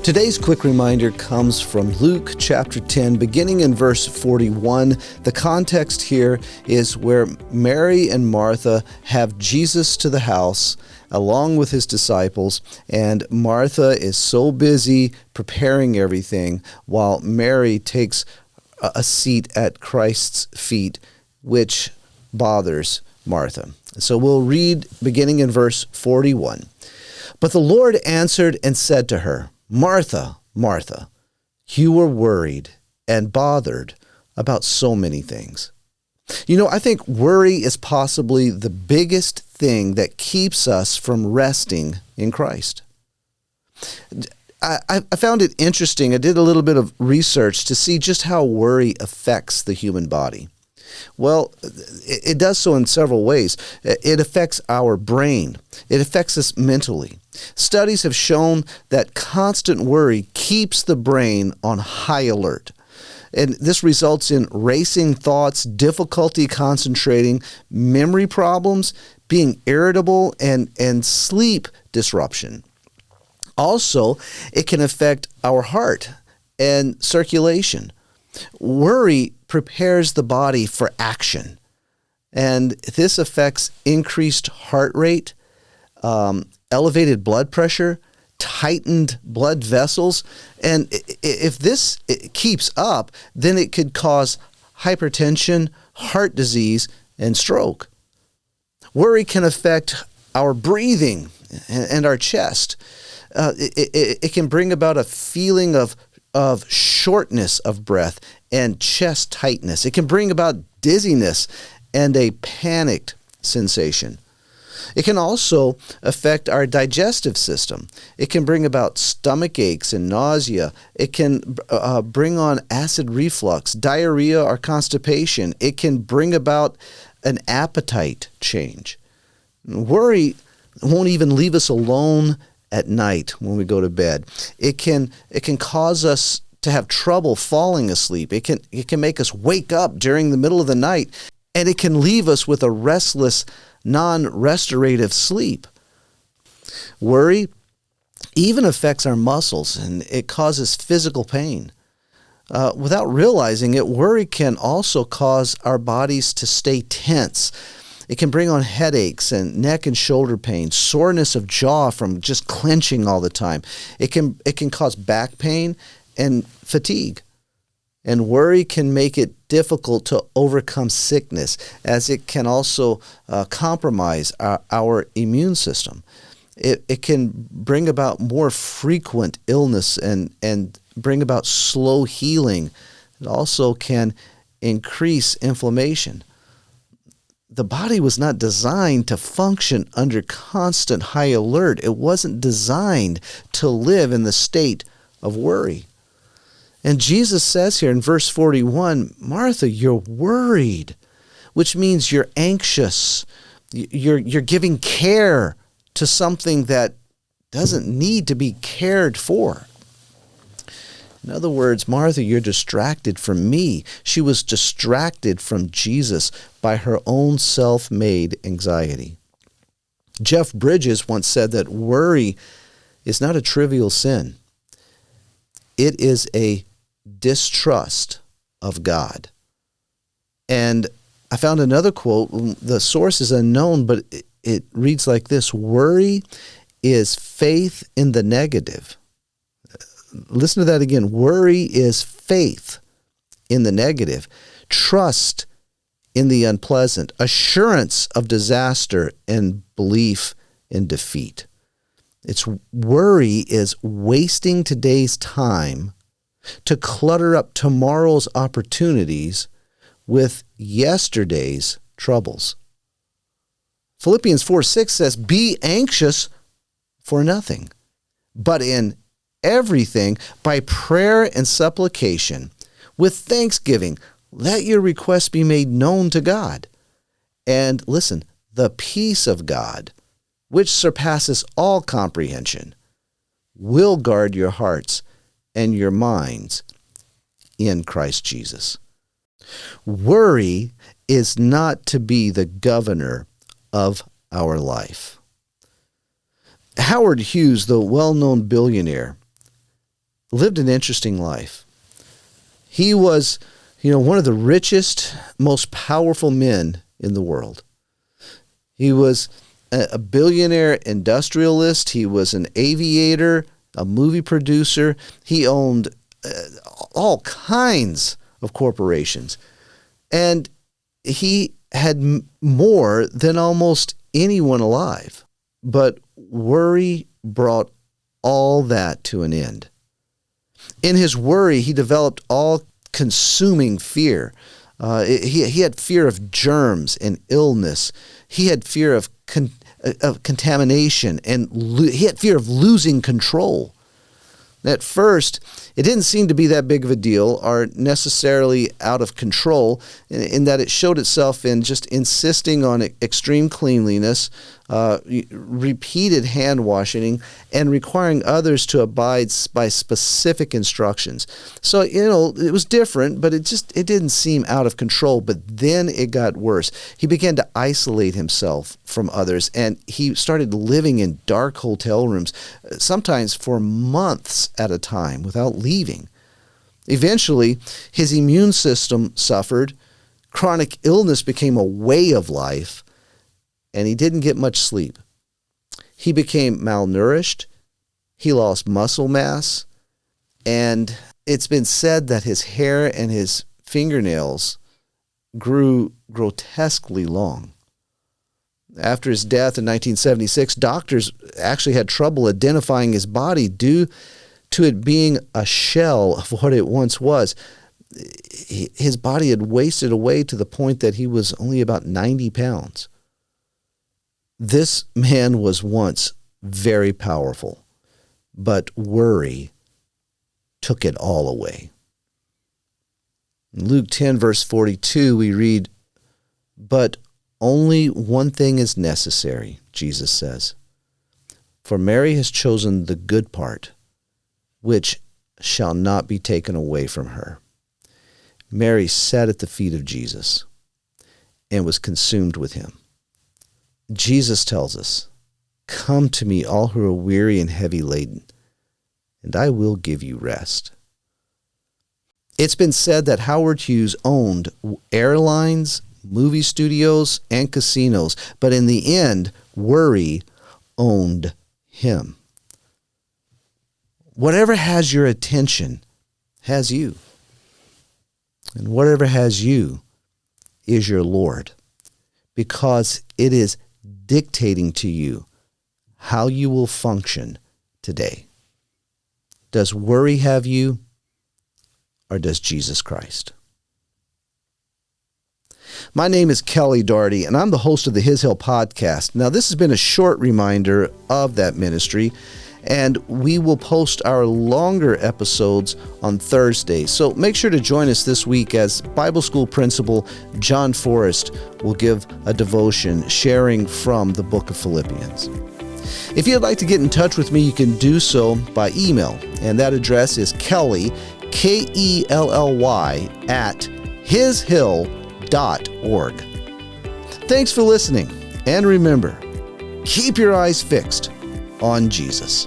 Today's quick reminder comes from Luke chapter 10, beginning in verse 41. The context here is where Mary and Martha have Jesus to the house along with his disciples, and Martha is so busy preparing everything while Mary takes a seat at Christ's feet, which bothers Martha. So we'll read beginning in verse 41. But the Lord answered and said to her, Martha, Martha, you are worried and bothered about so many things. I think worry is possibly the biggest thing that keeps us from resting in Christ. I found it interesting. I did a little bit of research to see just how worry affects the human body. Well, it does so in several ways. It affects our brain. It affects us mentally. Studies have shown that constant worry keeps the brain on high alert. And this results in racing thoughts, difficulty concentrating, memory problems, being irritable, and sleep disruption. Also, it can affect our heart and circulation. Worry prepares the body for action, and this affects increased heart rate, elevated blood pressure, tightened blood vessels, and if this keeps up, then it could cause hypertension, heart disease, and stroke. Worry can affect our breathing and our chest. It can bring about a feeling of shortness of breath and chest tightness. It can bring about dizziness and a panicked sensation. It can also affect our digestive system. It can bring about stomach aches and nausea. It can bring on acid reflux, diarrhea, or constipation. It can bring about an appetite change. Worry won't even leave us alone at night when we go to bed. It can cause us to have trouble falling asleep. It can make us wake up during the middle of the night, and it can leave us with a restless, non-restorative sleep. Worry even affects our muscles, and it causes physical pain. Without realizing it, worry can also cause our bodies to stay tense. It can bring on headaches and neck and shoulder pain, soreness of jaw from just clenching all the time. It can cause back pain and fatigue. And worry can make it difficult to overcome sickness, as it can also compromise our immune system. It can bring about more frequent illness and bring about slow healing. It also can increase inflammation. The body was not designed to function under constant high alert. It wasn't designed to live in the state of worry. And Jesus says here in verse 41, Martha, you're worried, which means you're anxious. You're giving care to something that doesn't need to be cared for. In other words, Martha, you're distracted from me. She was distracted from Jesus by her own self-made anxiety. Jeff Bridges once said that worry is not a trivial sin. It is a distrust of God. And I found another quote. The source is unknown, but it reads like this: worry is faith in the negative. Listen to that again. Worry is faith in the negative, trust in the unpleasant, assurance of disaster, and belief in defeat. Worry is wasting today's time to clutter up tomorrow's opportunities with yesterday's troubles. Philippians 4:6 says, be anxious for nothing, but in everything by prayer and supplication with thanksgiving let your requests be made known to God. And listen, the peace of God, which surpasses all comprehension, will guard your hearts and your minds in Christ Jesus. Worry is not to be the governor of our life. Howard Hughes, the well-known billionaire, lived an interesting life. He was, one of the richest, most powerful men in the world. He was a billionaire industrialist. He was an aviator, a movie producer. He owned all kinds of corporations. And he had more than almost anyone alive. But worry brought all that to an end. In his worry, he developed all-consuming fear. He had fear of germs and illness. He had fear of contamination, and he had fear of losing control. At first, it didn't seem to be that big of a deal or necessarily out of control in that it showed itself in just insisting on extreme cleanliness, repeated hand washing, and requiring others to abide by specific instructions. So, it was different, but it didn't seem out of control. But then it got worse. He began to isolate himself from others, and he started living in dark hotel rooms, sometimes for months at a time without leaving. Eventually, his immune system suffered, chronic illness became a way of life, and he didn't get much sleep. He became malnourished, he lost muscle mass, and it's been said that his hair and his fingernails grew grotesquely long. After his death in 1976, doctors actually had trouble identifying his body due to it being a shell of what it once was. His body had wasted away to the point that he was only about 90 pounds. This man was once very powerful, but worry took it all away. In Luke 10, verse 42, we read, "But only one thing is necessary," Jesus says. "For Mary has chosen the good part, which shall not be taken away from her." Mary sat at the feet of Jesus and was consumed with him. Jesus tells us, "Come to me, all who are weary and heavy laden, and I will give you rest." It's been said that Howard Hughes owned airlines, movie studios, and casinos, but in the end, worry owned him. Whatever has your attention has you. And whatever has you is your Lord, because it is dictating to you how you will function today. Does worry have you, or does Jesus Christ? My name is Kelly Doherty, and I'm the host of the His Hill podcast. Now, this has been a short reminder of that ministry, and we will post our longer episodes on Thursday. So make sure to join us this week as Bible School Principal John Forrest will give a devotion sharing from the book of Philippians. If you'd like to get in touch with me, you can do so by email, and that address is Kelly, Kelly, @hishill.org. Thanks for listening, and remember, keep your eyes fixed on Jesus.